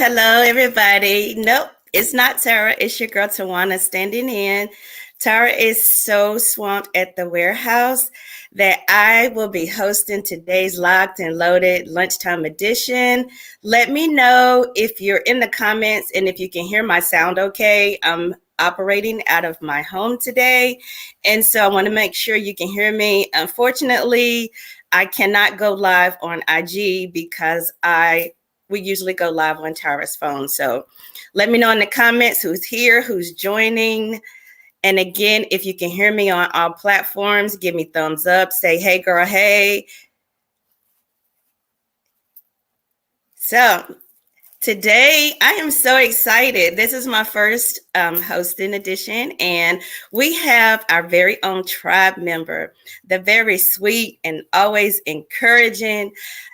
Hello, everybody. Nope, it's not Tara. It's your girl, Tawana, standing in. Tara is so swamped at the warehouse that I will be hosting today's Locked and Loaded Lunchtime Edition. Let me know if you're in the comments and if you can hear my sound okay. I'm operating out of my home today, and so I want to make sure you can hear me. Unfortunately, I cannot go live on IG because we usually go live on Tara's phone. So let me know in the comments who's here, who's joining. And again, if you can hear me on all platforms, give me thumbs up, say, hey girl, hey. So today, I am so excited. This is my first hosting edition, and we have our very own tribe member, the very sweet and always encouraging,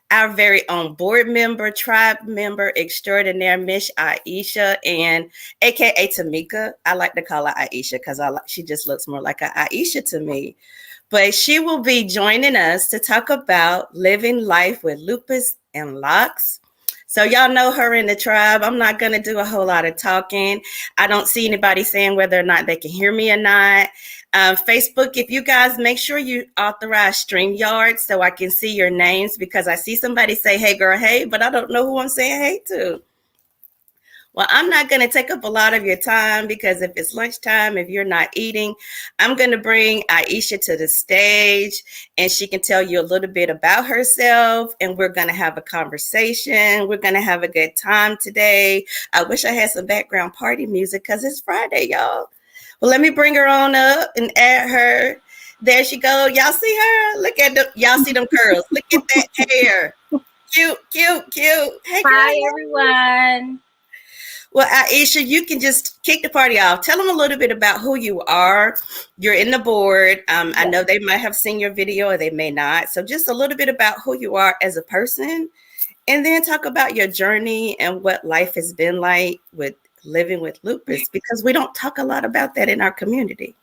our very own board member, tribe member extraordinaire, Miss Aisha, and AKA Tamika. I like to call her Aisha because she just looks more like a Aisha to me. But she will be joining us to talk about living life with lupus and locks. So y'all know her in the tribe. I'm not going to do a whole lot of talking. I don't see anybody saying whether or not they can hear me or not. Facebook, if you guys make sure you authorize StreamYard so I can see your names, because I see somebody say, hey girl, hey, but I don't know who I'm saying hey to. Well, I'm not going to take up a lot of your time because if it's lunchtime, if you're not eating, I'm going to bring Aisha to the stage and she can tell you a little bit about herself, and we're going to have a conversation. We're going to have a good time today. I wish I had some background party music because it's Friday, y'all. Well, let me bring her on up and add her. There she go. Y'all see her? Look at y'all see them curls. Look at that hair. Cute. Hey, girl. Hi, everyone. Well, Aisha, you can just kick the party off. Tell them a little bit about who you are. You're in the board. I know they might have seen your video or they may not. So just a little bit about who you are as a person, and then talk about your journey and what life has been like with living with lupus, because we don't talk a lot about that in our community.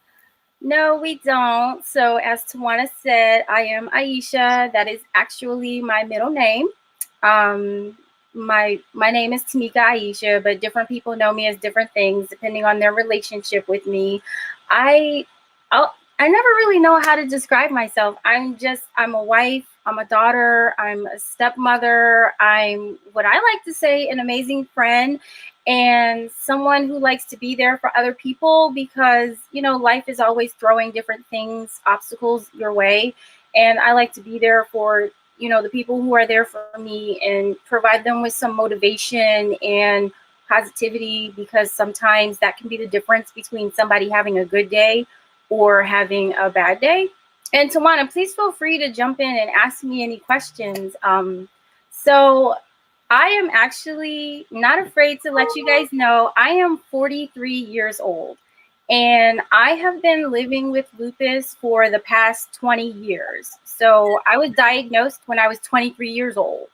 No, we don't. So as Tawana said, I am Aisha. That is actually my middle name. My name is Tamika Aisha, but different people know me as different things depending on their relationship with me. I never really know how to describe myself. I'm a wife, I'm a daughter, I'm a stepmother, I'm what I like to say an amazing friend, and someone who likes to be there for other people because, life is always throwing different things, obstacles your way. And I like to be there for the people who are there for me and provide them with some motivation and positivity, because sometimes that can be the difference between somebody having a good day or having a bad day. And Tawana, please feel free to jump in and ask me any questions. So I am actually not afraid to let you guys know I am 43 years old. And I have been living with lupus for the past 20 years. So I was diagnosed when I was 23 years old.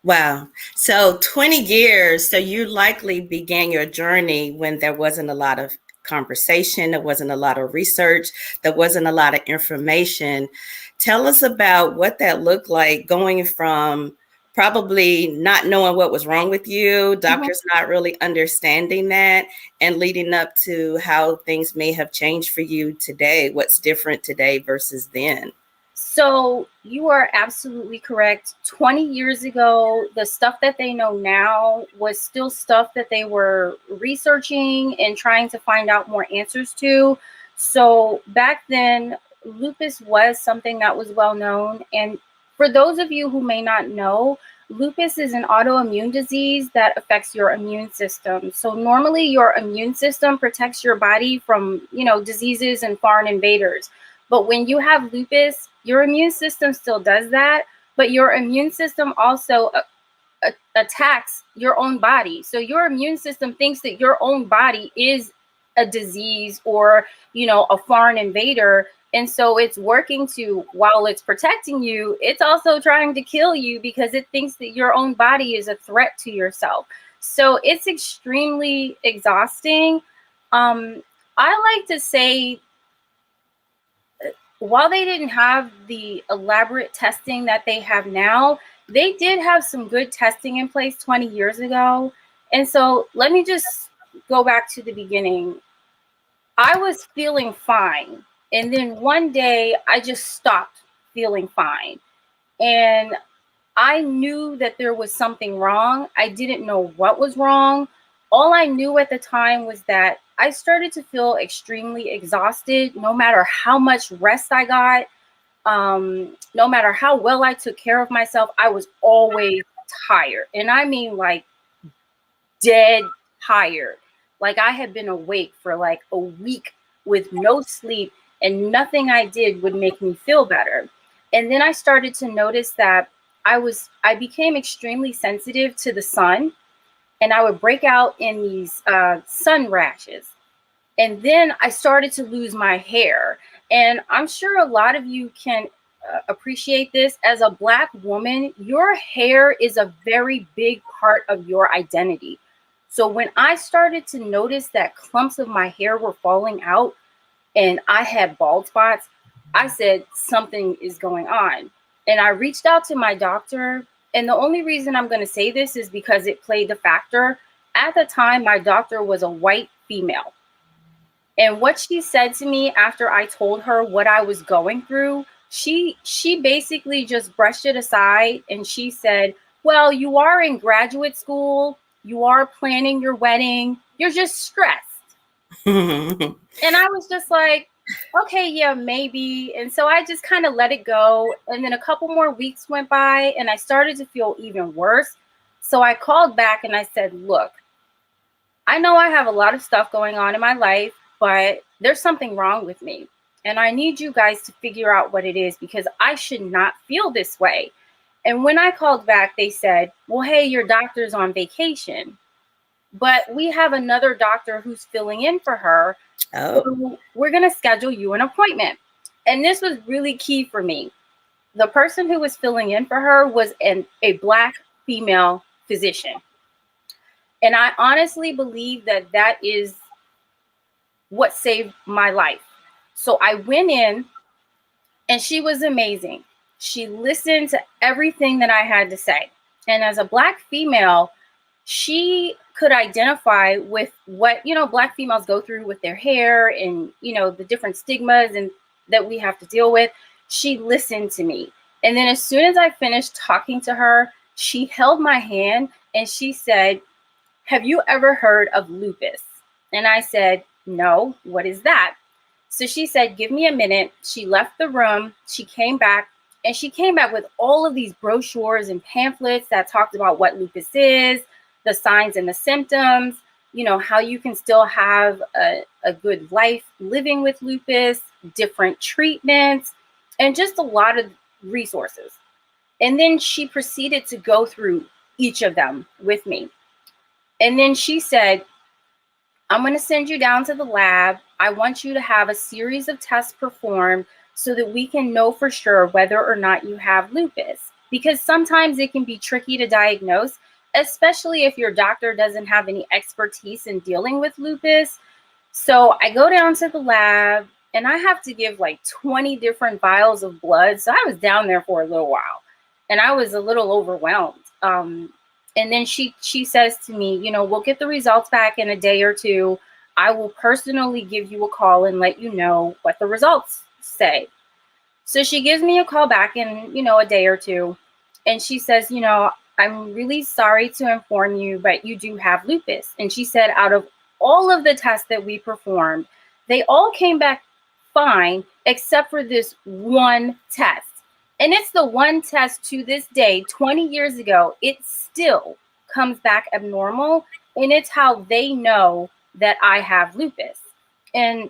Wow. So 20 years. So you likely began your journey when there wasn't a lot of conversation, there wasn't a lot of research, there wasn't a lot of information. Tell us about what that looked like, going from probably not knowing what was wrong with you, doctors not really understanding that, and leading up to how things may have changed for you today. What's different today versus then? So you are absolutely correct. 20 years ago, the stuff that they know now was still stuff that they were researching and trying to find out more answers to. So back then, lupus was something that was well known. And for those of you who may not know, lupus is an autoimmune disease that affects your immune system. So normally your immune system protects your body from, diseases and foreign invaders. But when you have lupus, your immune system still does that, but your immune system also attacks your own body. So your immune system thinks that your own body is a disease or, a foreign invader. And so it's working to, while it's protecting you, it's also trying to kill you because it thinks that your own body is a threat to yourself. So it's extremely exhausting. I like to say, while they didn't have the elaborate testing that they have now, they did have some good testing in place 20 years ago. And so let me just go back to the beginning. I was feeling fine. And then one day I just stopped feeling fine. And I knew that there was something wrong. I didn't know what was wrong. All I knew at the time was that I started to feel extremely exhausted, no matter how much rest I got, no matter how well I took care of myself, I was always tired. And I mean, like, dead tired. Like, I had been awake for like a week with no sleep, and nothing I did would make me feel better. And then I started to notice that I became extremely sensitive to the sun, and I would break out in these sun rashes. And then I started to lose my hair. And I'm sure a lot of you can appreciate this. As a Black woman, your hair is a very big part of your identity. So when I started to notice that clumps of my hair were falling out and I had bald spots, I said, something is going on. And I reached out to my doctor. And the only reason I'm going to say this is because it played a factor. At the time, my doctor was a white female. And what she said to me after I told her what I was going through, she basically just brushed it aside, and she said, well, you are in graduate school, you are planning your wedding, you're just stressed. And I was just like, okay, yeah, maybe. And so I just kind of let it go. And then a couple more weeks went by and I started to feel even worse. So I called back and I said, look, I know I have a lot of stuff going on in my life, but there's something wrong with me. And I need you guys to figure out what it is, because I should not feel this way. And when I called back, they said, well, hey, your doctor's on vacation, but we have another doctor who's filling in for her. Oh. So we're going to schedule you an appointment. And this was really key for me. The person who was filling in for her was a Black female physician. And I honestly believe that that is what saved my life. So I went in and she was amazing. She listened to everything that I had to say. And as a Black female, she could identify with what, Black females go through with their hair and, the different stigmas and that we have to deal with. She listened to me. And then as soon as I finished talking to her, she held my hand and she said, have you ever heard of lupus? And I said, no, what is that? So she said, give me a minute. She left the room. She came back, and she came back with all of these brochures and pamphlets that talked about what lupus is, the signs and the symptoms, how you can still have a good life living with lupus, different treatments, and just a lot of resources. And then she proceeded to go through each of them with me. And then she said, I'm going to send you down to the lab. I want you to have a series of tests performed so that we can know for sure whether or not you have lupus. Because sometimes it can be tricky to diagnose, especially if your doctor doesn't have any expertise in dealing with lupus. So I go down to the lab and I have to give like 20 different vials of blood. So I was down there for a little while and I was a little overwhelmed. And then she says to me, we'll get the results back in a day or two. I will personally give you a call and let you know what the results say. So she gives me a call back in, a day or two. And she says, I'm really sorry to inform you, but you do have lupus. And she said, out of all of the tests that we performed, they all came back fine, except for this one test. And it's the one test to this day, 20 years ago, it still comes back abnormal. And it's how they know that I have lupus. And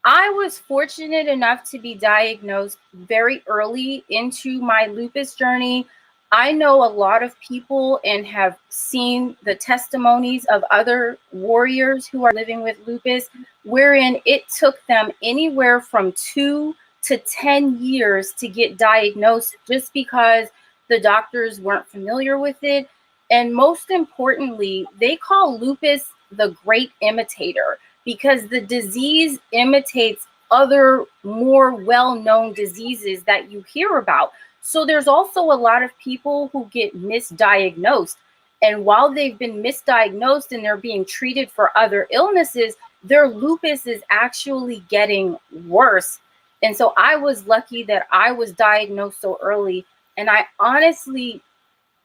I was fortunate enough to be diagnosed very early into my lupus journey. I know a lot of people and have seen the testimonies of other warriors who are living with lupus, wherein it took them anywhere from 2 to 10 years to get diagnosed just because the doctors weren't familiar with it. And most importantly, they call lupus the great imitator because the disease imitates other more well-known diseases that you hear about. So there's also a lot of people who get misdiagnosed. And while they've been misdiagnosed and they're being treated for other illnesses, their lupus is actually getting worse. And so I was lucky that I was diagnosed so early. And I honestly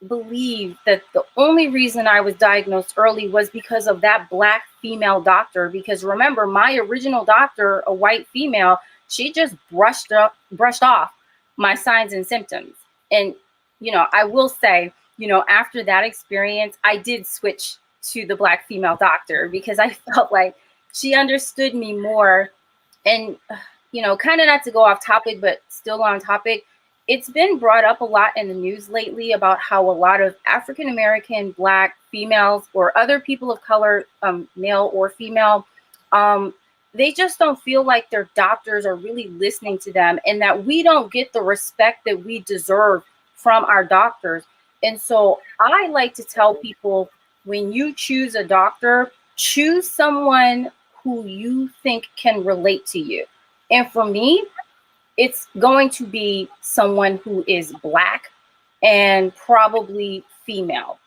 believe that the only reason I was diagnosed early was because of that Black female doctor. Because remember, my original doctor, a white female, she just brushed off my signs and symptoms. And, I will say, after that experience, I did switch to the Black female doctor because I felt like she understood me more. And, kind of not to go off topic, but still on topic, it's been brought up a lot in the news lately about how a lot of African American, Black females, or other people of color, male or female, they just don't feel like their doctors are really listening to them, and that we don't get the respect that we deserve from our doctors. And so I like to tell people, when you choose a doctor, choose someone who you think can relate to you. And for me, it's going to be someone who is Black and probably female.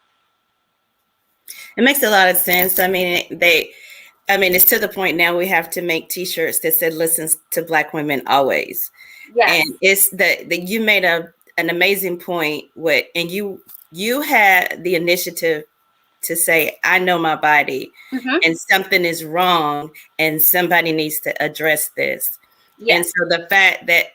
It makes a lot of sense. I mean, it's to the point now we have to make T-shirts that said "Listens to Black women always." Yes. And it's that you made an amazing point with, and you had the initiative to say, "I know my body, and something is wrong, and somebody needs to address this." Yes. And so the fact that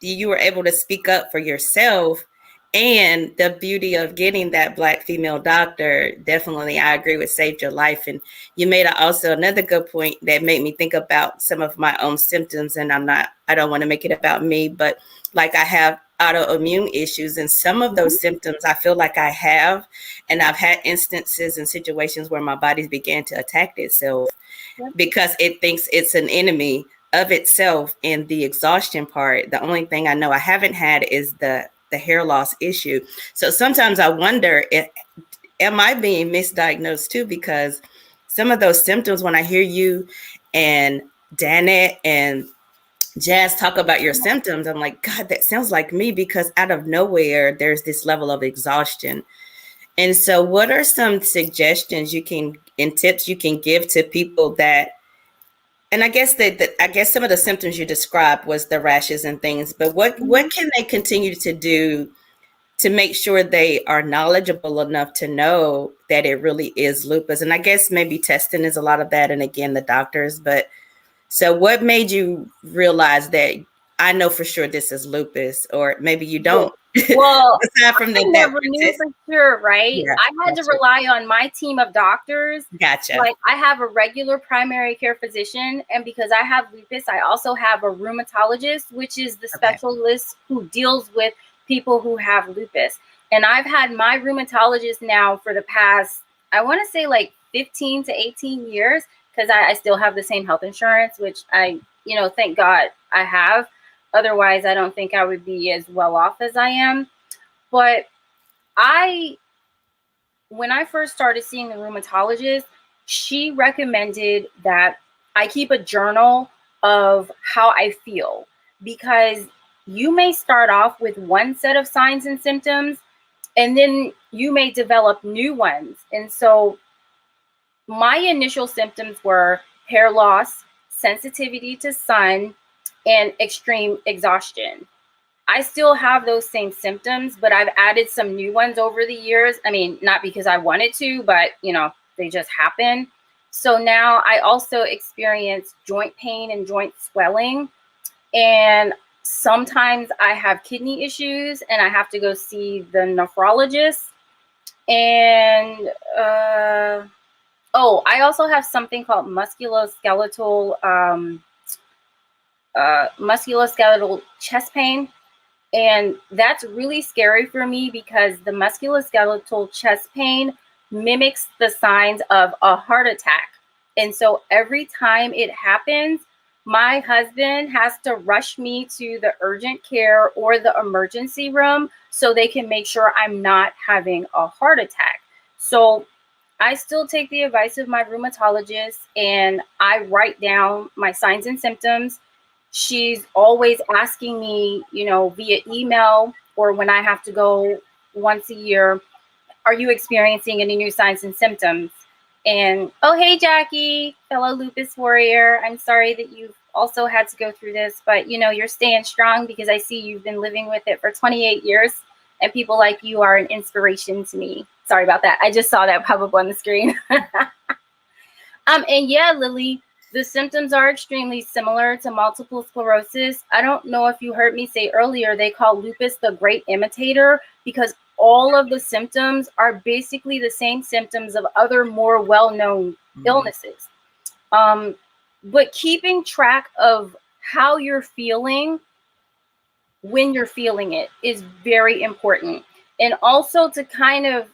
you were able to speak up for yourself, and the beauty of getting that Black female doctor, definitely, I agree with, saved your life. And you made also another good point that made me think about some of my own symptoms. And I don't want to make it about me, but like, I have autoimmune issues, and some of those symptoms I feel like I have, and I've had instances and situations where my body began to attack itself because it thinks it's an enemy of itself. And the exhaustion part, the only thing I know I haven't had is the hair loss issue. So sometimes I wonder, am I being misdiagnosed too? Because some of those symptoms, when I hear you and Danette and Jazz talk about your symptoms, I'm like, God, that sounds like me, because out of nowhere, there's this level of exhaustion. And so what are some suggestions and tips you can give to people that, and I guess some of the symptoms you described was the rashes and things, but what can they continue to do to make sure they are knowledgeable enough to know that it really is lupus? And I guess maybe testing is a lot of that, and again, the doctors. But so what made you realize that I know for sure this is lupus, or maybe you don't? Well, aside from I never knew for sure, right? Yeah, I had to rely on my team of doctors. Gotcha. Like, I have a regular primary care physician, and because I have lupus, I also have a rheumatologist, which is the specialist who deals with people who have lupus. And I've had my rheumatologist now for the past, I want to say, like 15 to 18 years, because I still have the same health insurance, which I, thank God I have. Otherwise, I don't think I would be as well off as I am. But when I first started seeing the rheumatologist, she recommended that I keep a journal of how I feel, because you may start off with one set of signs and symptoms, and then you may develop new ones. And so my initial symptoms were hair loss, sensitivity to sun, and extreme exhaustion. I still have those same symptoms, but I've added some new ones over the years. I mean, not because I wanted to, but they just happen. So now I also experience joint pain and joint swelling. And sometimes I have kidney issues and I have to go see the nephrologist. And I also have something called musculoskeletal chest pain. And that's really scary for me because the musculoskeletal chest pain mimics the signs of a heart attack. And so every time it happens, my husband has to rush me to the urgent care or the emergency room so they can make sure I'm not having a heart attack. So I still take the advice of my rheumatologist and I write down my signs and symptoms. She's always asking me, via email or when I have to go once a year, are you experiencing any new signs and symptoms? And, oh, hey, Jackie, fellow lupus warrior. I'm sorry that you've also had to go through this, but, you're staying strong because I see you've been living with it for 28 years. And people like you are an inspiration to me. Sorry about that. I just saw that pop up on the screen. And yeah, Lily, the symptoms are extremely similar to multiple sclerosis. I don't know if you heard me say earlier, they call lupus the great imitator because all of the symptoms are basically the same symptoms of other more well-known illnesses. But keeping track of how you're feeling when you're feeling it is very important. And also to kind of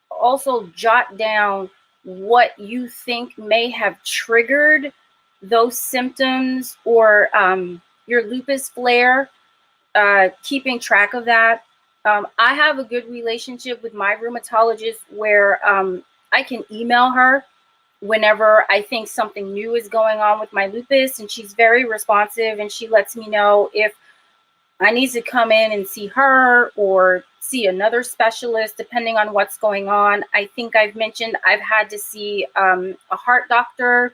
also jot down what you think may have triggered those symptoms or your lupus flare, keeping track of that. I have a good relationship with my rheumatologist where I can email her whenever I think something new is going on with my lupus, and she's very responsive and she lets me know if I need to come in and see her or see another specialist, depending on what's going on. I think I've mentioned I've had to see a heart doctor.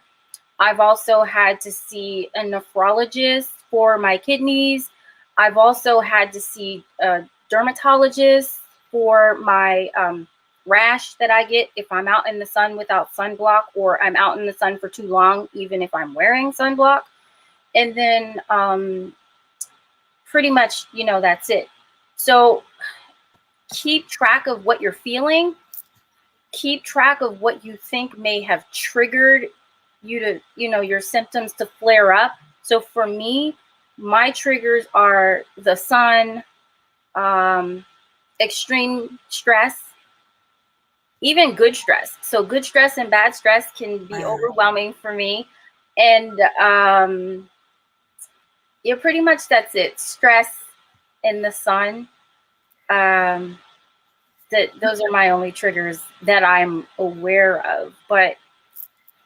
I've also had to see a nephrologist for my kidneys. I've also had to see a dermatologist for my rash that I get if I'm out in the sun without sunblock or I'm out in the sun for too long, even if I'm wearing sunblock. And then pretty much, that's it. So keep track of what you're feeling. Keep track of what you think may have triggered you to, your symptoms to flare up. So for me, my triggers are the sun, extreme stress, even good stress. So good stress and bad stress can be overwhelming for me. And yeah, pretty much that's it. Stress and the sun. Those are my only triggers that I'm aware of. But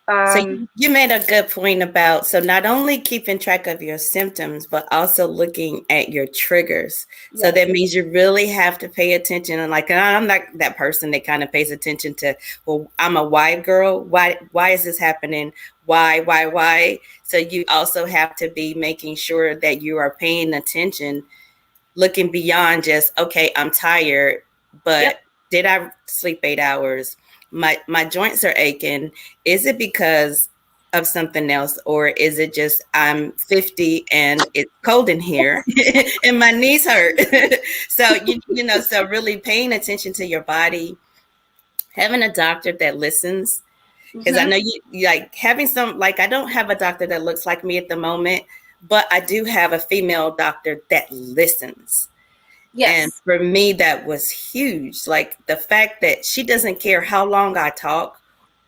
so you made a good point about, so not only keeping track of your symptoms, but also looking at your triggers. Yes. So that means you really have to pay attention. And like, I'm not that person that kind of pays attention to, well, I'm a white girl. Why is this happening? Why? So you also have to be making sure that you are paying attention, looking beyond just, okay, I'm tired, but did I sleep 8 hours? My joints are aching. Is it because of something else, or is it just I'm 50 and it's cold in here and my knees hurt? So so really paying attention to your body, having a doctor that listens, because I know you like having some, like, I don't have a doctor that looks like me at the moment, but I do have a female doctor that listens. Yes. And for me, that was huge. Like the fact that she doesn't care how long I talk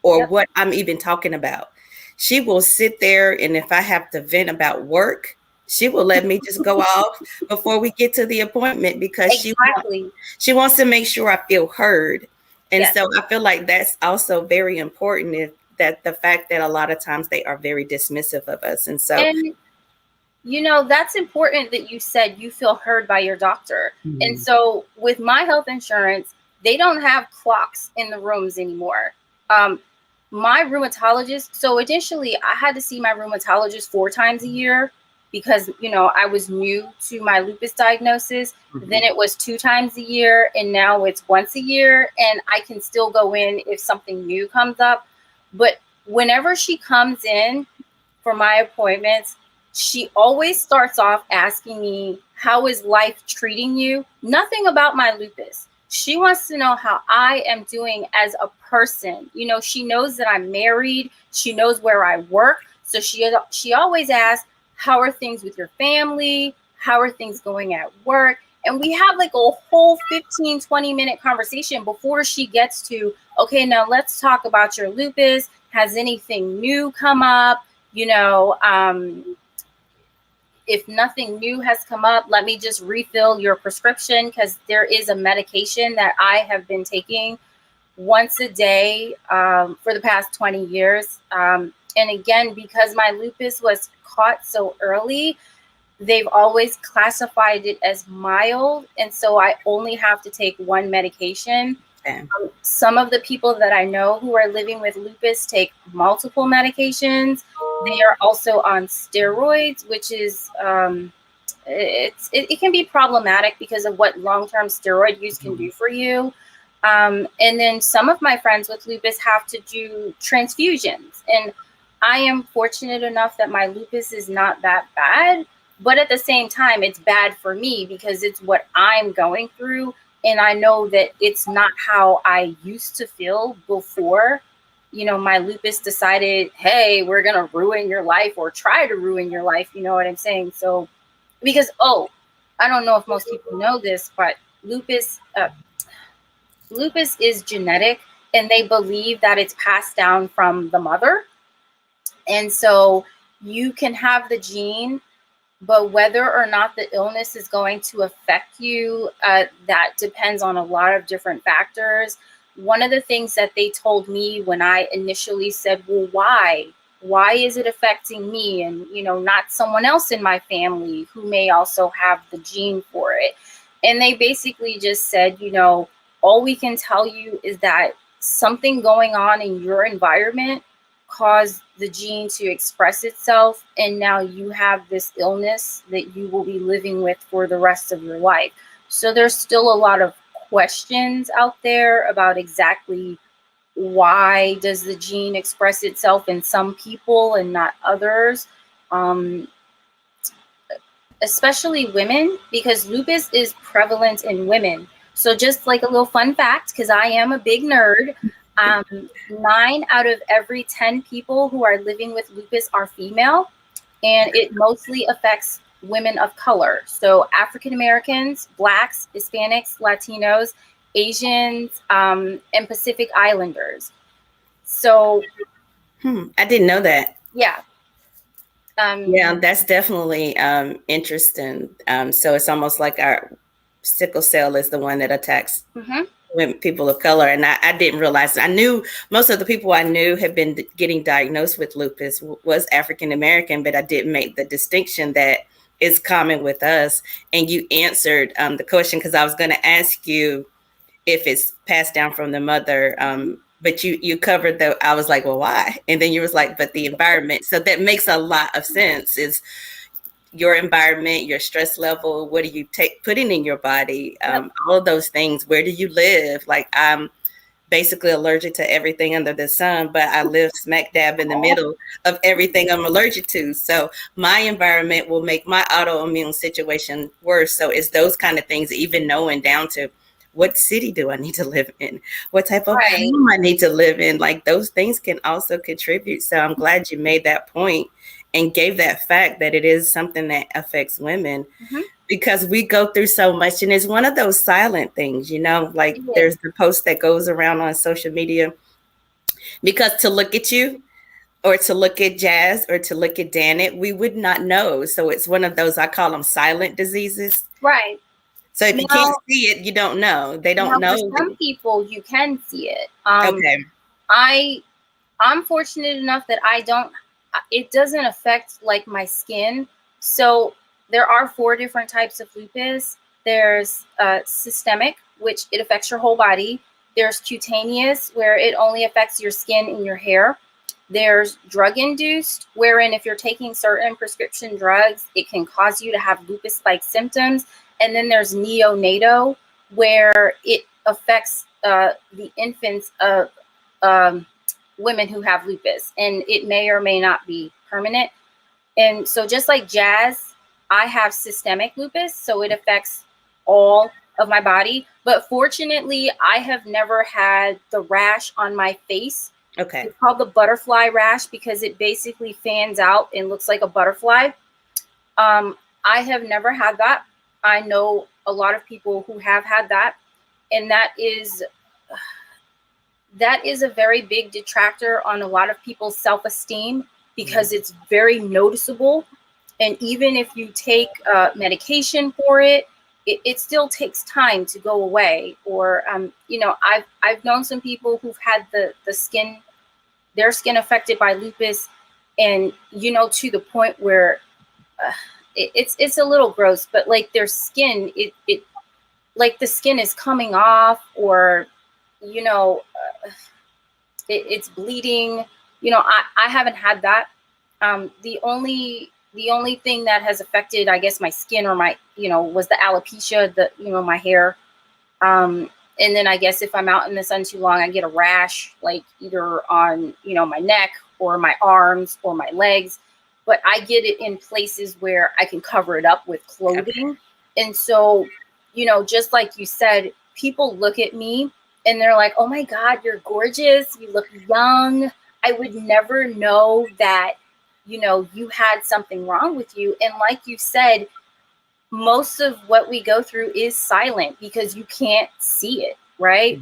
or what I'm even talking about. She will sit there, and if I have to vent about work, she will let me just go off before we get to the appointment because she wants to make sure I feel heard. And so I feel like that's also very important, that the fact that a lot of times they are very dismissive of us. And so that's important that you said you feel heard by your doctor. Mm-hmm. And so with my health insurance, they don't have clocks in the rooms anymore. My rheumatologist, so initially I had to see my rheumatologist 4 times a year because, I was new to my lupus diagnosis. Mm-hmm. Then it was 2 times a year, and now it's once a year. And I can still go in if something new comes up. But whenever she comes in for my appointments, she always starts off asking me, how is life treating you? Nothing about my lupus. She wants to know how I am doing as a person. She knows that I'm married. She knows where I work. So she always asks, how are things with your family? How are things going at work? And we have like a whole 15-20 minute conversation before she gets to, okay, now let's talk about your lupus. Has anything new come up? If nothing new has come up, let me just refill your prescription, because there is a medication that I have been taking once a day for the past 20 years. And again, because my lupus was caught so early, they've always classified it as mild. And so I only have to take one medication. Some of the people that I know who are living with lupus take multiple medications. They are also on steroids, which is it can be problematic because of what long-term steroid use can do for you. And then some of my friends with lupus have to do transfusions. And I am fortunate enough that my lupus is not that bad. But at the same time, it's bad for me because it's what I'm going through. And I know that it's not how I used to feel before, my lupus decided, hey, we're going to ruin your life or try to ruin your life. You know what I'm saying? So, because, I don't know if most people know this, but lupus is genetic, and they believe that it's passed down from the mother. And so you can have the gene, but whether or not the illness is going to affect you, that depends on a lot of different factors. One of the things that they told me when I initially said, well, why? Why is it affecting me and, not someone else in my family who may also have the gene for it? And they basically just said, all we can tell you is that something going on in your environment caused the gene to express itself, and now you have this illness that you will be living with for the rest of your life. So there's still a lot of questions out there about exactly why does the gene express itself in some people and not others, especially women, because lupus is prevalent in women. So just like a little fun fact, because I am a big nerd, 9 out of every 10 people who are living with lupus are female, and it mostly affects women of color. So African Americans, Blacks, Hispanics, Latinos, Asians, and Pacific Islanders. So I didn't know that. Yeah. Yeah, that's definitely interesting. So it's almost like our sickle cell is the one that attacks women, people of color. And I didn't realize. I knew most of the people I knew had been getting diagnosed with lupus was African American, but I didn't make the distinction that is common with us. And you answered the question, because I was going to ask you if it's passed down from the mother. But you covered I was like, well, why? And then you was like, but the environment. So that makes a lot of sense. Is your environment, your stress level, what are you putting in your body? All of those things. Where do you live? Like, I'm basically allergic to everything under the sun, but I live smack dab in the middle of everything I'm allergic to. So my environment will make my autoimmune situation worse. So it's those kind of things, even knowing down to what city do I need to live in? What type of home I need to live in? Like, those things can also contribute. So I'm glad you made that point and gave that fact that it is something that affects women, because we go through so much. And it's one of those silent things, like there's the post that goes around on social media, because to look at you or to look at Jazz or to look at Danet, we would not know. So it's one of those, I call them silent diseases. Right. So if you can't see it, you don't know. They don't know. For some people, you can see it. Okay. I'm fortunate enough that it doesn't affect like my skin. So there are 4 different types of lupus. There's systemic, which it affects your whole body. There's cutaneous, where it only affects your skin and your hair. There's drug-induced, wherein if you're taking certain prescription drugs, it can cause you to have lupus-like symptoms. And then there's neonatal, where it affects the infants of women who have lupus, and it may or may not be permanent. And so just like Jazz, I have systemic lupus, so it affects all of my body. But fortunately, I have never had the rash on my face. Okay. It's called the butterfly rash because it basically fans out and looks like a butterfly. I have never had that. I know a lot of people who have had that, and that is a very big detractor on a lot of people's self-esteem, because it's very noticeable. And even if you take medication for it, it still takes time to go away. Or I've known some people who've had their skin affected by lupus, and to the point where it's a little gross, but like their skin, it like the skin is coming off, or it's bleeding. I haven't had that. The only thing that has affected, I guess, my skin, or my was the alopecia, my hair. And then I guess if I'm out in the sun too long, I get a rash, like either on my neck or my arms or my legs. But I get it in places where I can cover it up with clothing. Okay. And so, just like you said, people look at me and they're like, oh my God, you're gorgeous. You look young. I would never know that, you had something wrong with you. And like you said, most of what we go through is silent because you can't see it, right?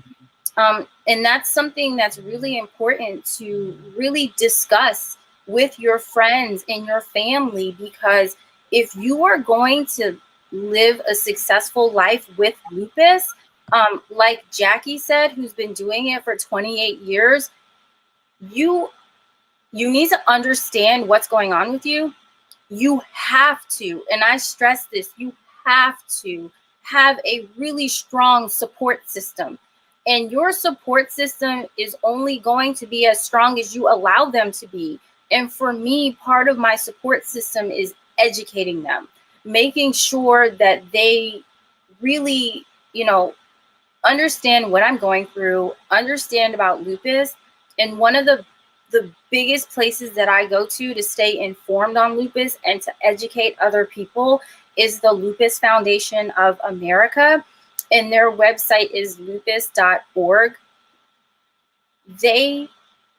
And that's something that's really important to really discuss with your friends and your family, because if you are going to live a successful life with lupus, like Jackie said, who's been doing it for 28 years, you need to understand what's going on with you. You have to, and I stress this, you have to have a really strong support system. And your support system is only going to be as strong as you allow them to be. And for me, part of my support system is educating them, making sure that they really, understand what I'm going through, understand about lupus. And one of the biggest places that I go to stay informed on lupus and to educate other people is the Lupus Foundation of America. And their website is lupus.org. They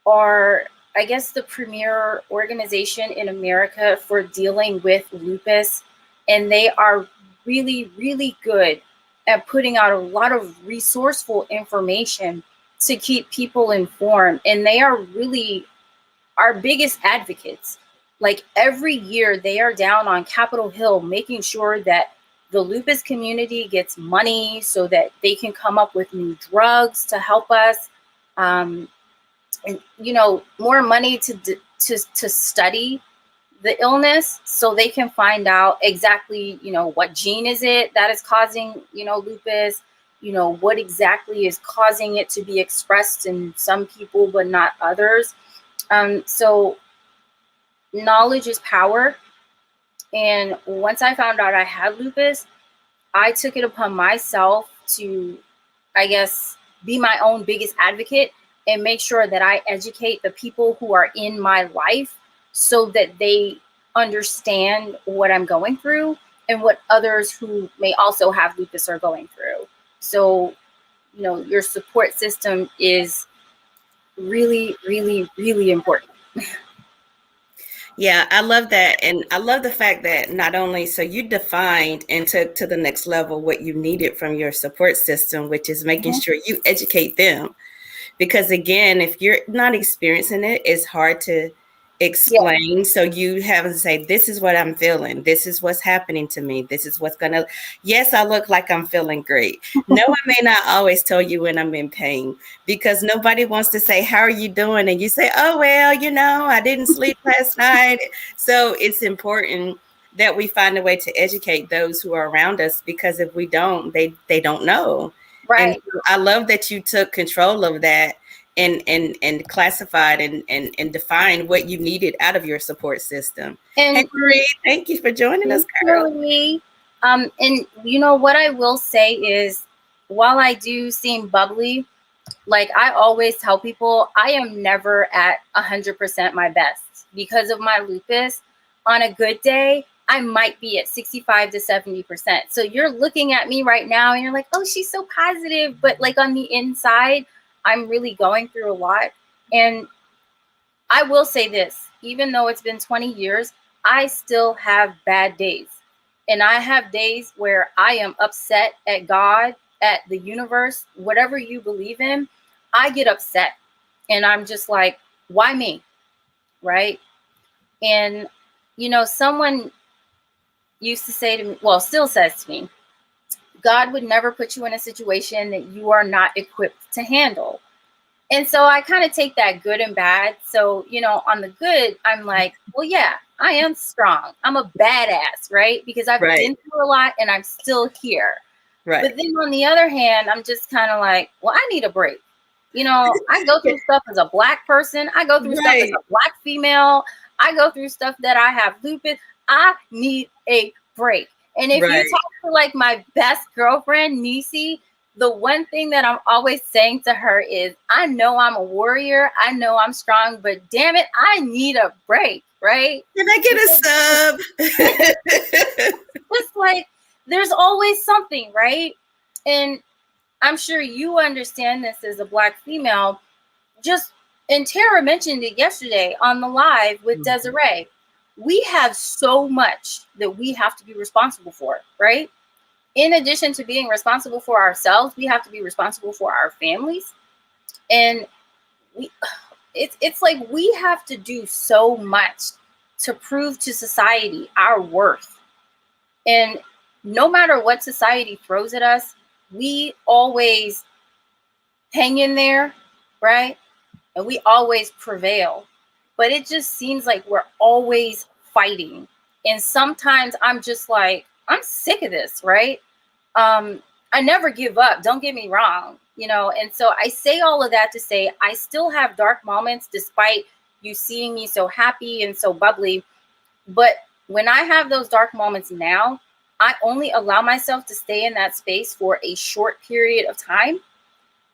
are, I guess, the premier organization in America for dealing with lupus. And they are really, really good at putting out a lot of resourceful information to keep people informed. And they are really our biggest advocates. Like every year they are down on Capitol Hill making sure that the lupus community gets money so that they can come up with new drugs to help us, and more money to study the illness so they can find out exactly what gene is it that is causing lupus, what exactly is causing it to be expressed in some people but not others. So knowledge is power. And once I found out I had lupus, I took it upon myself to, I guess, be my own biggest advocate and make sure that I educate the people who are in my life so that they understand what I'm going through and what others who may also have lupus are going through. So, your support system is really, really, really important. Yeah, I love that. And I love the fact that not only, so you defined and took to the next level what you needed from your support system, which is making sure you educate them. Because again, if you're not experiencing it, it's hard to explain. Yeah. So you have to say, this is what I'm feeling. This is what's happening to me. This is what's gonna, yes, I look like I'm feeling great. No, I may not always tell you when I'm in pain, because nobody wants to say, how are you doing? And you say, oh, well, I didn't sleep last night. So it's important that we find a way to educate those who are around us, because if we don't, they don't know. Right. And so I love that you took control of that and classified and defined what you needed out of your support system. And hey, Marie, thank you for joining us, girl. And what I will say is, while I do seem bubbly, like I always tell people, I am never at 100% my best because of my lupus. On a good day, I might be at 65 to 70%. So you're looking at me right now and you're like, oh, she's so positive. But like on the inside, I'm really going through a lot. And I will say this, even though it's been 20 years, I still have bad days. And I have days where I am upset at God, at the universe, whatever you believe in. I get upset and I'm just like, why me? Right. And, someone used to say to me, well, still says to me, God would never put you in a situation that you are not equipped to handle. And so I kind of take that good and bad. So, on the good, I'm like, well, yeah, I am strong. I'm a badass, right? Because I've Right. been through a lot and I'm still here. Right. But then on the other hand, I'm just kind of like, well, I need a break. I go through stuff as a Black person. I go through stuff as Right. a Black female. I go through stuff that I have lupus. I need a break. And if you Right. talk to like my best girlfriend, Nisi, the one thing that I'm always saying to her is, I know I'm a warrior. I know I'm strong, but damn it, I need a break, right? Can I get a sub? It's like there's always something, right? And I'm sure you understand this as a Black female. And Tara mentioned it yesterday on the live with Desiree. We have so much that we have to be responsible for, right? In addition to being responsible for ourselves, we have to be responsible for our families. And it's like we have to do so much to prove to society our worth. And no matter what society throws at us, we always hang in there, right? And we always prevail. But it just seems like we're always fighting. And sometimes I'm just like, I'm sick of this, right? I never give up. Don't get me wrong, And so I say all of that to say I still have dark moments despite you seeing me so happy and so bubbly. But when I have those dark moments now, I only allow myself to stay in that space for a short period of time.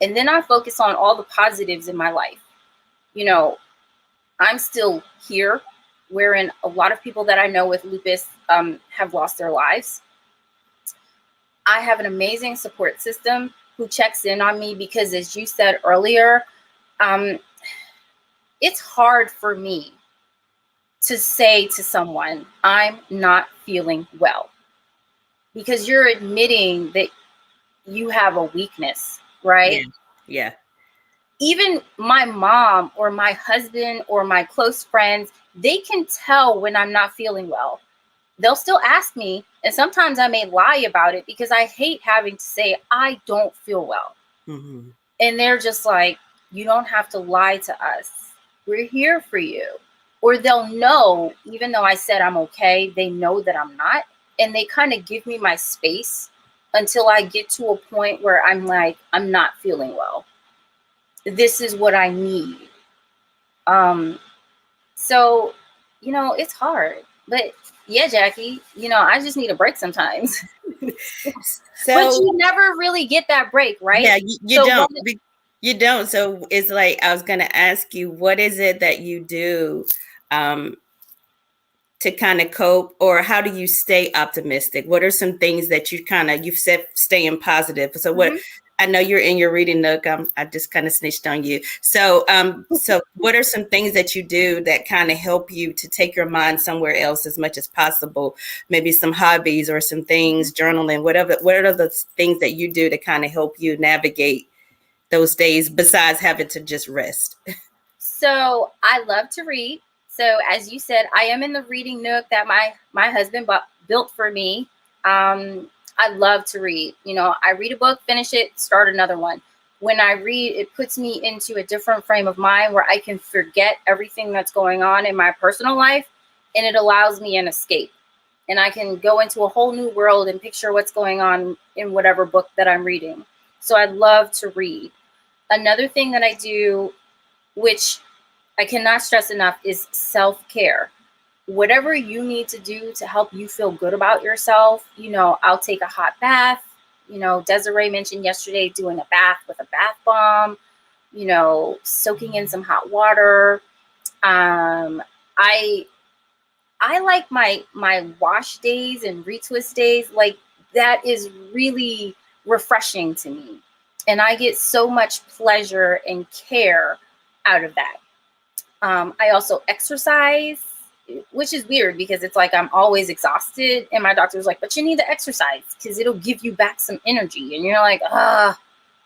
And then I focus on all the positives in my life. I'm still here, wherein a lot of people that I know with lupus have lost their lives. I have an amazing support system who checks in on me because, as you said earlier, it's hard for me to say to someone, I'm not feeling well, because you're admitting that you have a weakness, right? Yeah. Even my mom or my husband or my close friends, they can tell when I'm not feeling well. They'll still ask me, and sometimes I may lie about it because I hate having to say I don't feel well. Mm-hmm. And they're just like, you don't have to lie to us. We're here for you. Or they'll know, even though I said I'm okay, they know that I'm not. And they kind of give me my space until I get to a point where I'm like, I'm not feeling well. This is what I need. So, it's hard. But yeah, Jackie, I just need a break sometimes. But you never really get that break, right? Yeah, you don't. You don't. So it's like I was going to ask you, what is it that you do to kind of cope, or how do you stay optimistic? What are some things that you've said staying positive? So what? I know you're in your reading nook. I just kind of snitched on you. So so what are some things that you do that kind of help you to take your mind somewhere else as much as possible? Maybe some hobbies or some things, journaling, whatever. What are the things that you do to kind of help you navigate those days besides having to just rest? So I love to read. So as you said, I am in the reading nook that my husband built for me. I love to read. I read a book, finish it, start another one. When I read, it puts me into a different frame of mind where I can forget everything that's going on in my personal life, and it allows me an escape. And I can go into a whole new world and picture what's going on in whatever book that I'm reading. So I love to read. Another thing that I do, which I cannot stress enough, is self-care. Whatever you need to do to help you feel good about yourself, I'll take a hot bath. Desiree mentioned yesterday doing a bath with a bath bomb, soaking in some hot water. I like my wash days and retwist days. Like, that is really refreshing to me. And I get so much pleasure and care out of that. I also exercise. which is weird because it's like I'm always exhausted, and my doctor was like, but you need to exercise because it'll give you back some energy. And you're like,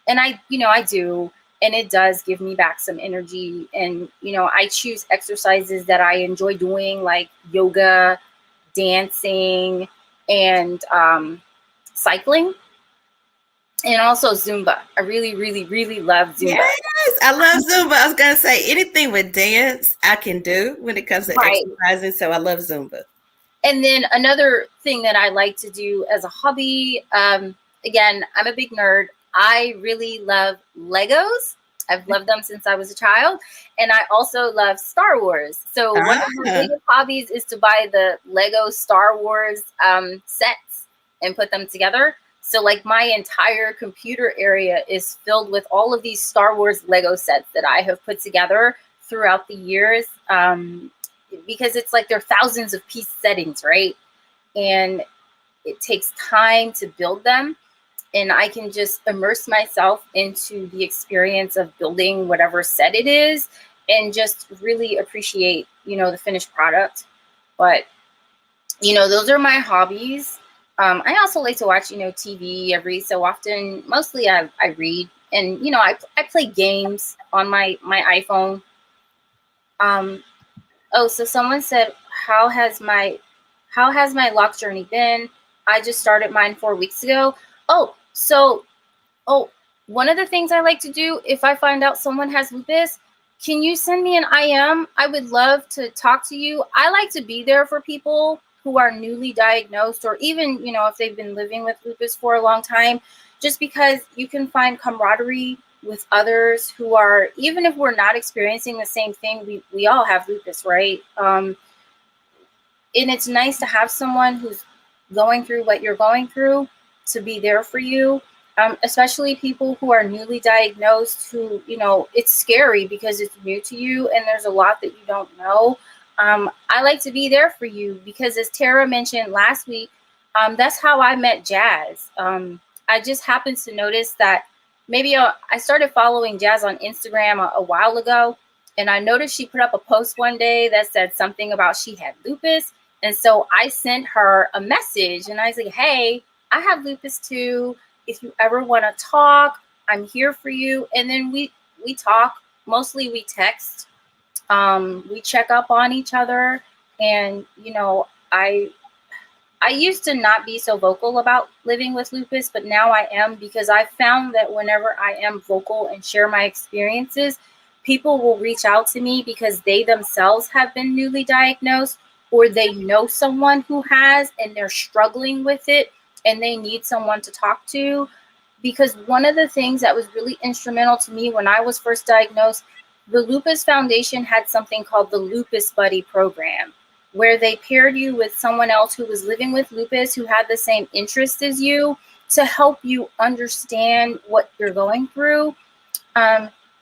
and I do, and it does give me back some energy. And I choose exercises that I enjoy doing, like yoga, dancing, and cycling, and also Zumba. I really, really, really love Zumba. Yes, I love Zumba. I was gonna say anything with dance I can do when it comes to Right. exercising. So I love Zumba. And then another thing that I like to do as a hobby, again, I'm a big nerd. I really love Legos. I've loved them since I was a child. And I also love Star Wars. So one of my biggest hobbies is to buy the Lego Star Wars sets and put them together. So like my entire computer area is filled with all of these Star Wars Lego sets that I have put together throughout the years. Because it's like there are thousands of piece settings, right? And it takes time to build them. And I can just immerse myself into the experience of building whatever set it is and just really appreciate, the finished product. But, those are my hobbies. I also like to watch, TV every so often. Mostly I read, and, I play games on my iPhone. Oh, so someone said, how has my lock journey been? I just started mine 4 weeks ago. One of the things I like to do if I find out someone has lupus, can you send me an IM? I would love to talk to you. I like to be there for people who are newly diagnosed, or even, if they've been living with lupus for a long time, just because you can find camaraderie with others who are, even if we're not experiencing the same thing, we all have lupus, right? And it's nice to have someone who's going through what you're going through to be there for you, especially people who are newly diagnosed who, it's scary because it's new to you and there's a lot that you don't know. I like to be there for you because, as Tara mentioned last week, that's how I met Jazz. I just happened to notice that maybe I started following Jazz on Instagram a while ago, and I noticed she put up a post one day that said something about she had lupus. And so I sent her a message and I was like, hey, I have lupus too. If you ever want to talk, I'm here for you. And then we talk. Mostly we text. We check up on each other. And, I used to not be so vocal about living with lupus, but now I am, because I found that whenever I am vocal and share my experiences, people will reach out to me because they themselves have been newly diagnosed, or they know someone who has and they're struggling with it and they need someone to talk to. Because one of the things that was really instrumental to me when I was first diagnosed, the Lupus Foundation had something called the Lupus Buddy program, where they paired you with someone else who was living with lupus, who had the same interests as you, to help you understand what you're going through.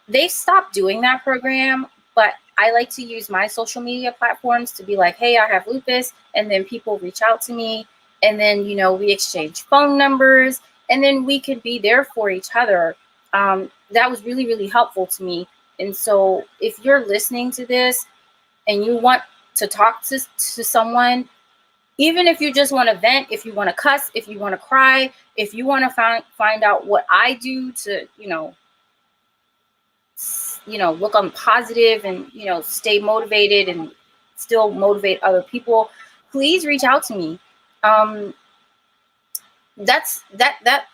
They stopped doing that program, but I like to use my social media platforms to be like, hey, I have lupus. And then people reach out to me. And then, we exchange phone numbers. And then we could be there for each other. That was really, really helpful to me. And so if you're listening to this and you want to talk to someone, even if you just want to vent, if you want to cuss, if you want to cry, if you want to find out what I do to, look on positive and, stay motivated and still motivate other people, please reach out to me. That's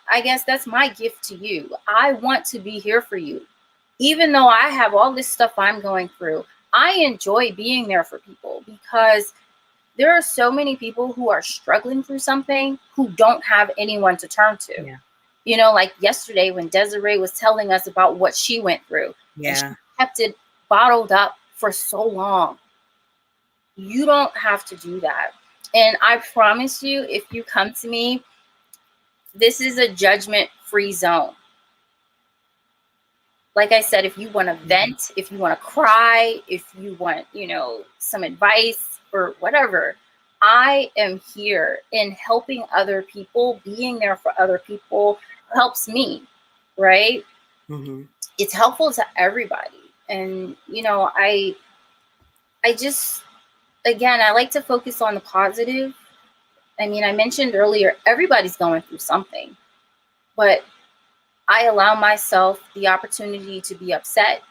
I guess that's my gift to you. I want to be here for you. Even though I have all this stuff I'm going through, I enjoy being there for people, because there are so many people who are struggling through something who don't have anyone to turn to. Yeah. Like yesterday when Desiree was telling us about what she went through. Yeah. And she kept it bottled up for so long. You don't have to do that. And I promise you, if you come to me, this is a judgment-free zone. Like I said, if you want to vent, if you want to cry, if you want, some advice or whatever, I am here. In helping other people, being there for other people helps me, right? Mm-hmm. It's helpful to everybody. And, I just again, I like to focus on the positive. I mean, I mentioned earlier, everybody's going through something, but I allow myself the opportunity to be upset,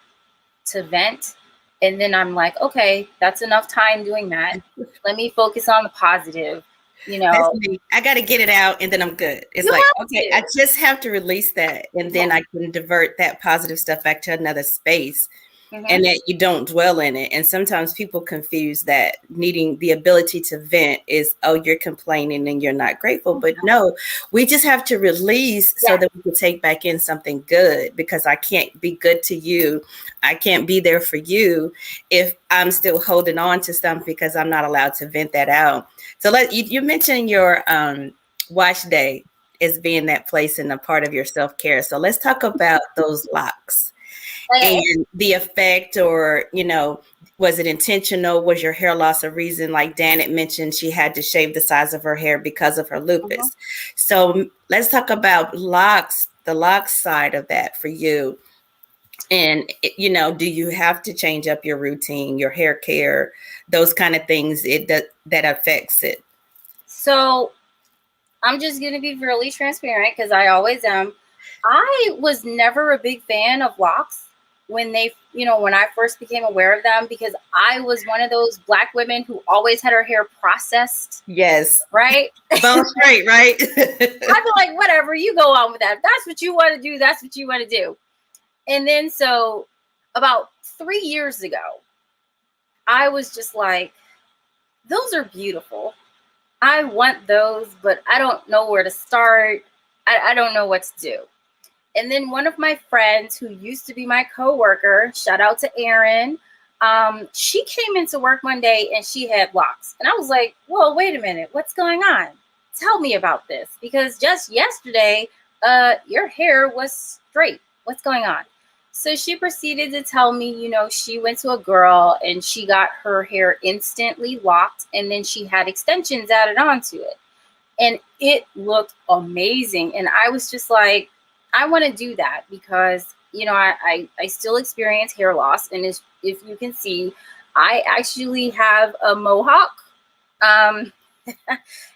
to vent, and then I'm like, okay, that's enough time doing that. Let me focus on the positive. You That's know, me. I got to get it out and then I'm good. It's you like, have okay, I to. just have to release that and then Yeah. I can divert that positive stuff back to another space Hmm. and that you don't dwell in it. And sometimes people confuse that needing the ability to vent is, oh, you're complaining and you're not grateful. But no, we just have to release so Yeah. that we can take back in something good, because I can't be good to you. I can't be there for you if I'm still holding on to something because I'm not allowed to vent that out. So you mentioned your wash day as being that place and a part of your self-care. So let's talk about those locks Okay. and the effect, or was it intentional? Was your hair loss a reason? Like Dan had mentioned, she had to shave the size of her hair because of her Mhm. lupus. So let's talk about locks, the locks side of that for you. And do you have to change up your routine, your hair care, those kind of things that affects it? So I'm just going to be really transparent because I always am. I was never a big fan of locks when when I first became aware of them, because I was one of those Black women who always had her hair processed, Yes. right? Bone straight, right? I'd be like, whatever, you go on with that. If that's what you want to do, that's what you want to do. And then so about 3 years ago, I was just like, those are beautiful. I want those, but I don't know where to start. I don't know what to do. And then one of my friends who used to be my coworker, shout out to Erin, she came into work one day and she had locks. And I was like, whoa, wait a minute, what's going on? Tell me about this. Because just yesterday, your hair was straight. What's going on? So she proceeded to tell me, she went to a girl and she got her hair instantly locked, and then she had extensions added onto it. And it looked amazing. And I was just like, I want to do that because, I still experience hair loss. And if you can see, I actually have a mohawk. Um,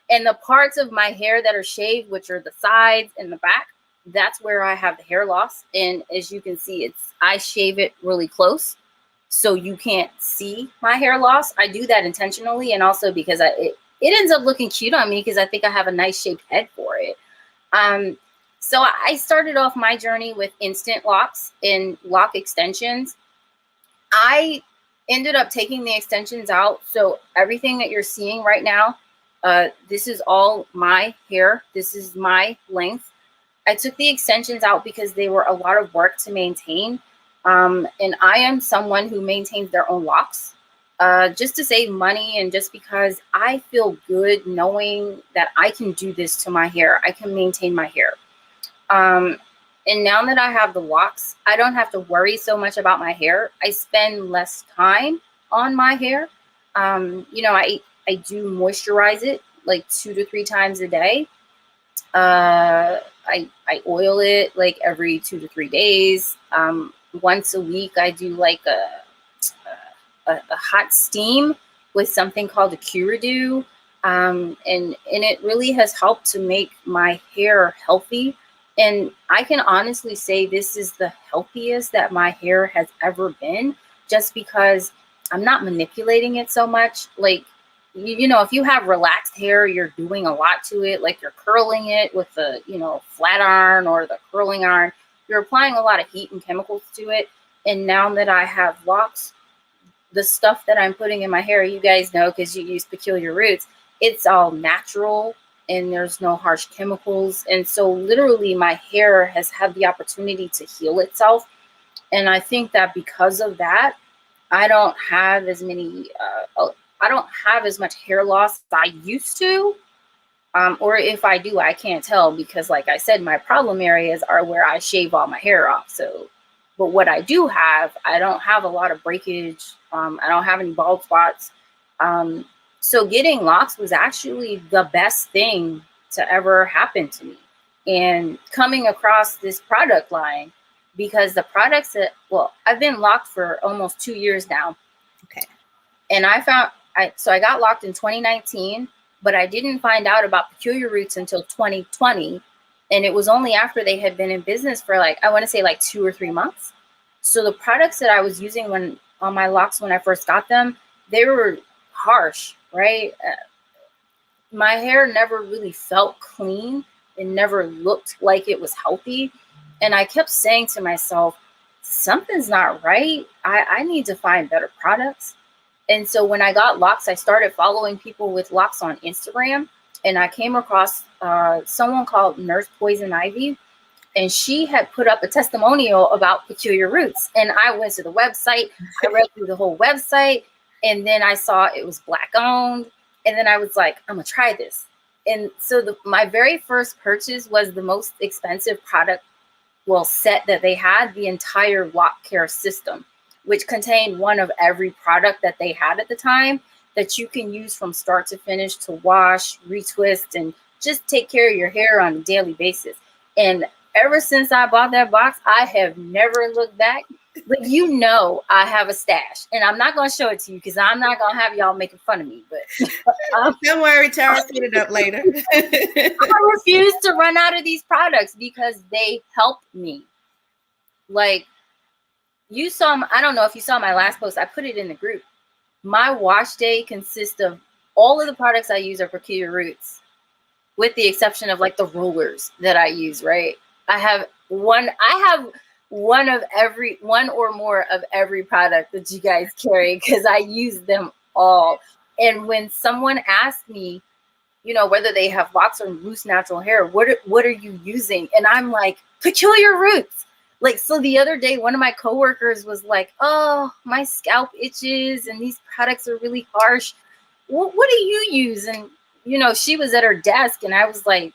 and the parts of my hair that are shaved, which are the sides and the back, that's where I have the hair loss. And as you can see, I shave it really close so you can't see my hair loss. I do that intentionally, and also because it ends up looking cute on me because I think I have a nice shaped head for it. So I started off my journey with instant locks and lock extensions. I ended up taking the extensions out. So everything that you're seeing right now, this is all my hair. This is my length. I took the extensions out because they were a lot of work to maintain. And I am someone who maintains their own locks, just to save money and just because I feel good knowing that I can do this to my hair. I can maintain my hair. Um, and now that I have the locks, I don't have to worry so much about my hair. I spend less time on my hair. I do moisturize it like 2 to 3 times a day. I oil it like every 2 to 3 days. Once a week, I do like a hot steam with something called a Curadew. And it really has helped to make my hair healthy. And I can honestly say this is the healthiest that my hair has ever been, just because I'm not manipulating it so much. Like, if you have relaxed hair, you're doing a lot to it, like you're curling it with the, flat iron or the curling iron. You're applying a lot of heat and chemicals to it. And now that I have locks, the stuff that I'm putting in my hair, you guys know because you use Peculiar Roots, it's all natural and there's no harsh chemicals. And so literally my hair has had the opportunity to heal itself. And I think that because of that, I don't have as many, I don't have as much hair loss as I used to. Or if I do, I can't tell because, like I said, my problem areas are where I shave all my hair off. So, but what I do have, I don't have a lot of breakage. I don't have any bald spots. So getting locks was actually the best thing to ever happen to me. And coming across this product line, because the products I've been locked for almost 2 years now. Okay. And I found I got Loc'd in 2019, but I didn't find out about Peculiar Roots until 2020. And it was only after they had been in business for like, I want to say like 2 or 3 months. So the products that I was using when on my locks when I first got them, they were harsh, right? My hair never really felt clean. It never looked like it was healthy. And I kept saying to myself, something's not right. I need to find better products. And so when I got locks, I started following people with locks on Instagram. And I came across someone called Nurse Poison Ivy. And she had put up a testimonial about Peculiar Roots. And I went to the website. I read through the whole website. And then I saw it was Black owned. And then I was like, I'm going to try this. And so my very first purchase was the most expensive product, set that they had, the entire lock care system, which contained one of every product that they had at the time that you can use from start to finish to wash, retwist, and just take care of your hair on a daily basis. And ever since I bought that box, I have never looked back. But I have a stash, and I'm not going to show it to you because I'm not going to have y'all making fun of me. But don't worry, Tara, put it up later. I refuse to run out of these products because they help me. Like you saw, I don't know if you saw my last post. I put it in the group. My wash day consists of all of the products I use are Peculiar Roots, with the exception of like the rollers that I use. Right? I have one or more of every product that you guys carry because I use them all. And when someone asks me, whether they have locks or loose natural hair, what are you using? And I'm like, Peculiar Roots. Like, so the other day, one of my coworkers was like, oh, my scalp itches and these products are really harsh. What do you use? And, she was at her desk and I was like,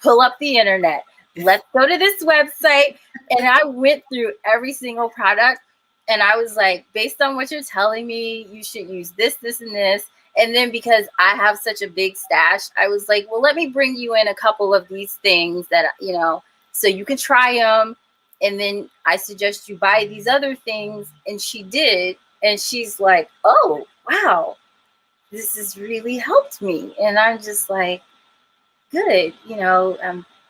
pull up the internet. Let's go to this website. And I went through every single product. And I was like, based on what you're telling me, you should use this, this, and this. And then because I have such a big stash, I was like, well, let me bring you in a couple of these things that, so you can try them. And then I suggest you buy these other things. And she did. And she's like, oh, wow, this has really helped me. And I'm just like, good,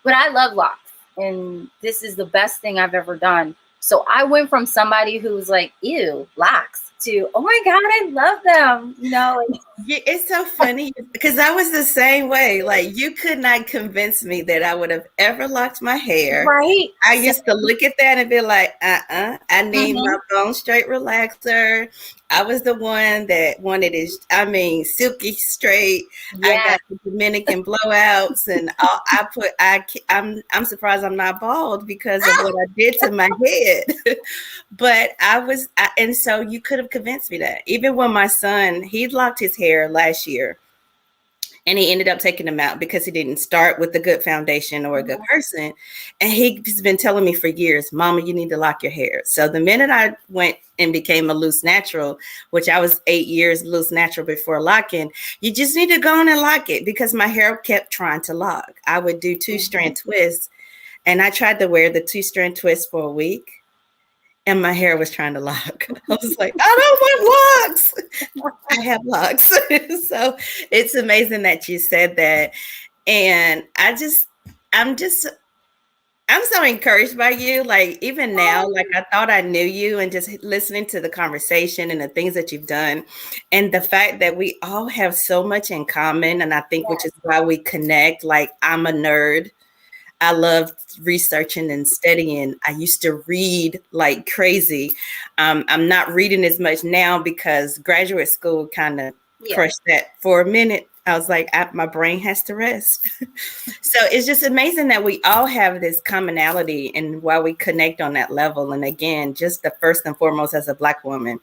but I love locks, and this is the best thing I've ever done. So I went from somebody who was like, ew, locks, to, oh my God, I love them, Yeah, it's so funny because I was the same way. Like, you could not convince me that I would have ever locked my hair. Right. I used to look at that and be like, I need my bone straight relaxer. I was the one that wanted it, silky straight. Yeah. I got the Dominican blowouts, and I'm surprised I'm not bald because of what I did to my head. But and so you could have convinced me that. Even when my son, he locked his hair last year, and he ended up taking them out because he didn't start with a good foundation or a good person. And he's been telling me for years, Mama, you need to lock your hair. So the minute I went and became a loose natural, which I was 8 years loose natural before locking, you just need to go on and lock it because my hair kept trying to lock. I would do 2-strand twists, and I tried to wear the 2-strand twist for a week. And my hair was trying to lock. I was like, I don't want locks. I have locks. So it's amazing that you said that. And I'm so encouraged by you. Like, even now, like, I thought I knew you, and just listening to the conversation and the things that you've done, and the fact that we all have so much in common. And I think which is why we connect. Like, I'm a nerd. I loved researching and studying. I used to read like crazy. I'm not reading as much now because graduate school kind of crushed that for a minute. I was like, my brain has to rest. So it's just amazing that we all have this commonality and why we connect on that level. And again, just the first and foremost, as a Black woman,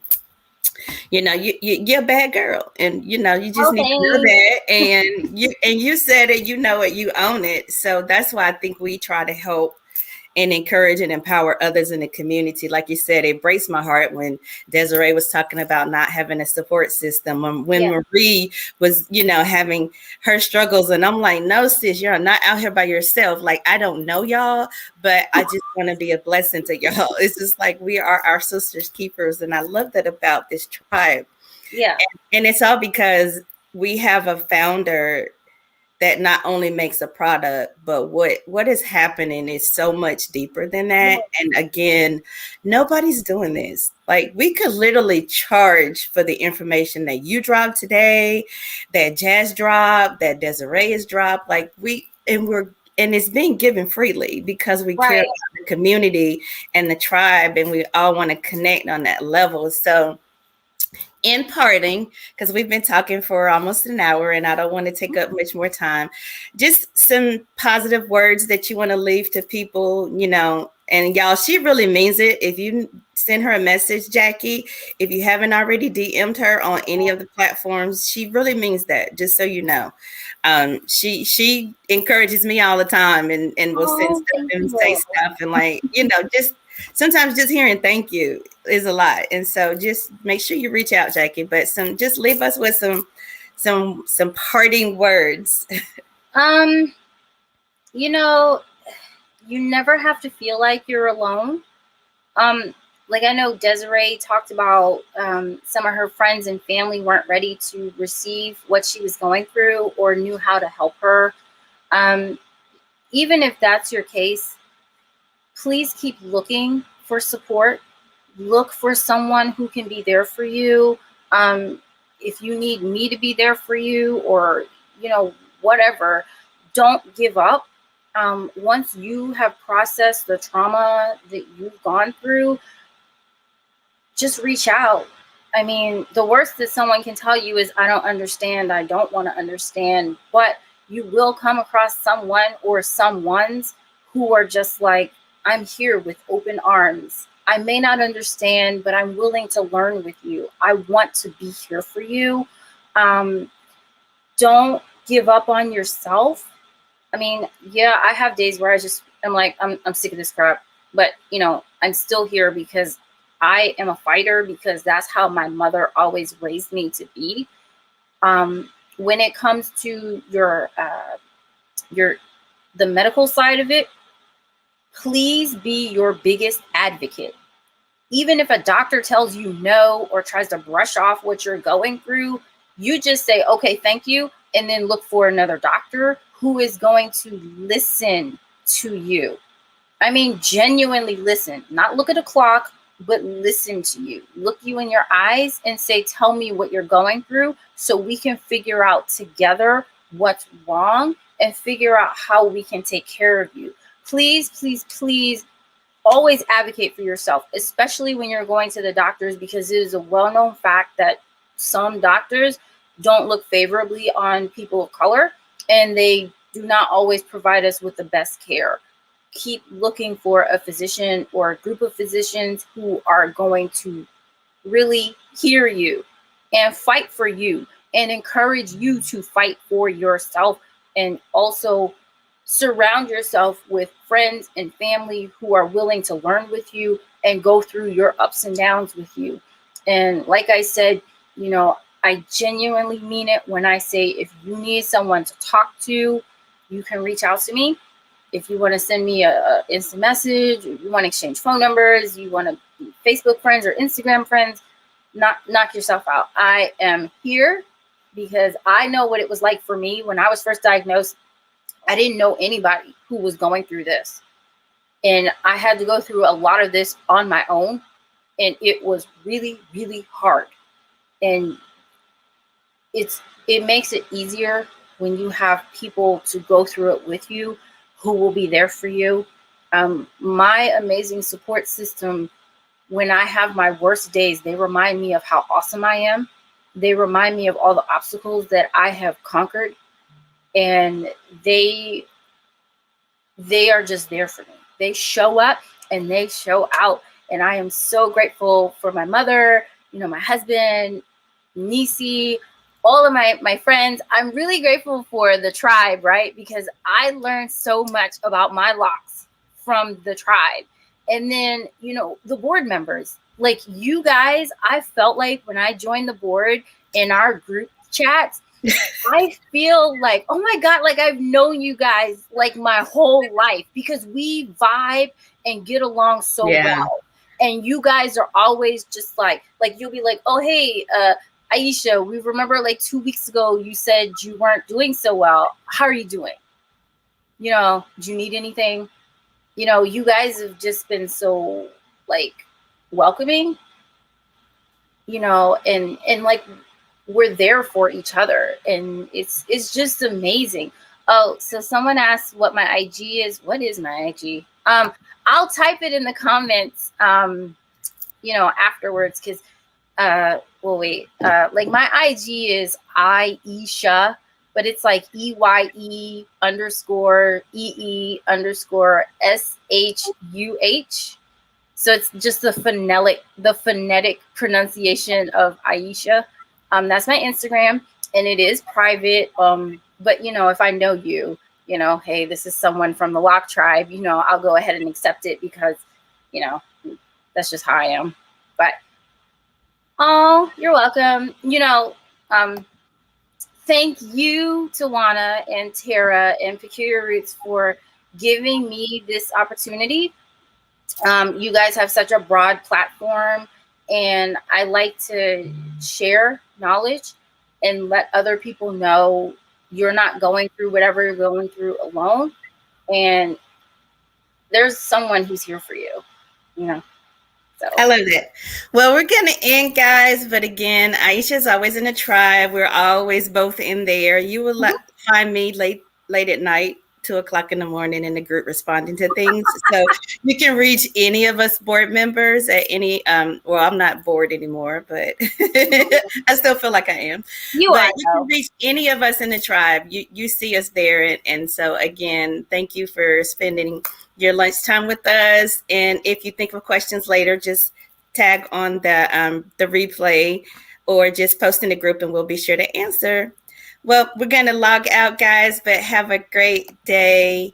you're a bad girl, and you just need to know that. And you said it, you own it. So that's why I think we try to help and encourage and empower others in the community. Like you said, it breaks my heart when Desiree was talking about not having a support system. When Marie was, having her struggles, and I'm like, no, sis, you're not out here by yourself. Like, I don't know y'all, but I just want to be a blessing to y'all. It's just like we are our sisters keepers, and I love that about this tribe. Yeah. And it's all because we have a founder that not only makes a product, but what is happening is so much deeper than that. And again, nobody's doing this. Like, we could literally charge for the information that you dropped today, that Jazz dropped, that Desiree has dropped. Like, and it's being given freely because we care Right. about the community and the tribe, and we all want to connect on that level. So in parting, because we've been talking for almost an hour and I don't want to take up much more time, just some positive words that you want to leave to people, and y'all, she really means it. If you send her a message, Jackie, if you haven't already DM'd her on any of the platforms, she really means that, just so you know. She encourages me all the time and will send Oh, stuff thank and say you. stuff and, like, just sometimes just hearing thank you is a lot. And so just make sure you reach out, Jackie. But just leave us with some parting words. You never have to feel like you're alone. Like, I know Desiree talked about some of her friends and family weren't ready to receive what she was going through or knew how to help her. Even if that's your case, please keep looking for support. Look for someone who can be there for you. If you need me to be there for you, or, whatever, don't give up. Once you have processed the trauma that you've gone through, just reach out. I mean, the worst that someone can tell you is, I don't understand, I don't want to understand. But you will come across someone or someones who are just like, I'm here with open arms. I may not understand, but I'm willing to learn with you. I want to be here for you. Don't give up on yourself. I mean, yeah, I have days where I'm like, I'm sick of this crap. But, I'm still here because I am a fighter, because that's how my mother always raised me to be. When it comes to the medical side of it, please be your biggest advocate. Even if a doctor tells you no or tries to brush off what you're going through, you just say, okay, thank you, and then look for another doctor who is going to listen to you. I mean, genuinely listen, not look at a clock, but listen to you. Look you in your eyes and say, tell me what you're going through so we can figure out together what's wrong and figure out how we can take care of you. Please, please, please always advocate for yourself, especially when you're going to the doctors, because it is a well-known fact that some doctors don't look favorably on people of color, and they do not always provide us with the best care. Keep looking for a physician or a group of physicians who are going to really hear you and fight for you and encourage you to fight for yourself, and also surround yourself with friends and family who are willing to learn with you and go through your ups and downs with you. And like I said, I genuinely mean it when I say, if you need someone to talk to, you can reach out to me. If you want to send me a instant message, you want to exchange phone numbers, you want to be Facebook friends or Instagram friends, knock yourself out. I am here because I know what it was like for me when I was first diagnosed. I didn't know anybody who was going through this. And I had to go through a lot of this on my own. And it was really, really hard. And it makes it easier when you have people to go through it with you, who will be there for you. My amazing support system, when I have my worst days, they remind me of how awesome I am. They remind me of all the obstacles that I have conquered. And they are just there for me. They show up and they show out. And I am so grateful for my mother, my husband, Nisi, all of my friends. I'm really grateful for the tribe, right? Because I learned so much about my locks from the tribe. And then, the board members, like you guys, I felt like when I joined the board in our group chats, I feel like, oh my God, like I've known you guys like my whole life, because we vibe and get along so well. And you guys are always just like you'll be like, oh, hey, Aisha, we remember like 2 weeks ago you said you weren't doing so well. How are you doing? You know, do you need anything? You know, you guys have just been so like welcoming, you know, and like we're there for each other, and it's just amazing. Oh, so someone asked what my IG is. What is my IG? I'll type it in the comments you know, afterwards, because well, wait, like my IG is Aisha, but it's like EYE underscore EE underscore SHUH. So it's just the phonetic pronunciation of Aisha. That's my Instagram, and it is private. But you know, if I know you, you know, hey, this is someone from the Loc'd tribe, you know, I'll go ahead and accept it because, you know, that's just how I am. But oh, you're welcome. You know, thank you, Tawana and Tara and Peculiar Roots, for giving me this opportunity. You guys have such a broad platform, and I like to share knowledge and let other people know you're not going through whatever you're going through alone, and there's someone who's here for you, you know. So I love that. Well, we're going to end, guys. But again, Aisha's always in the tribe. We're always both in there. You will find me late at night, 2 o'clock in the morning, in the group responding to things. So you can reach any of us board members at any. Well, I'm not bored anymore, but I still feel like I am. you But are you though. can reach any of us in the tribe. You see us there, and so again, thank you for spending your lunchtime with us. And if you think of questions later, just tag on the replay or just post in the group and we'll be sure to answer. Well, we're going to log out, guys, but have a great day.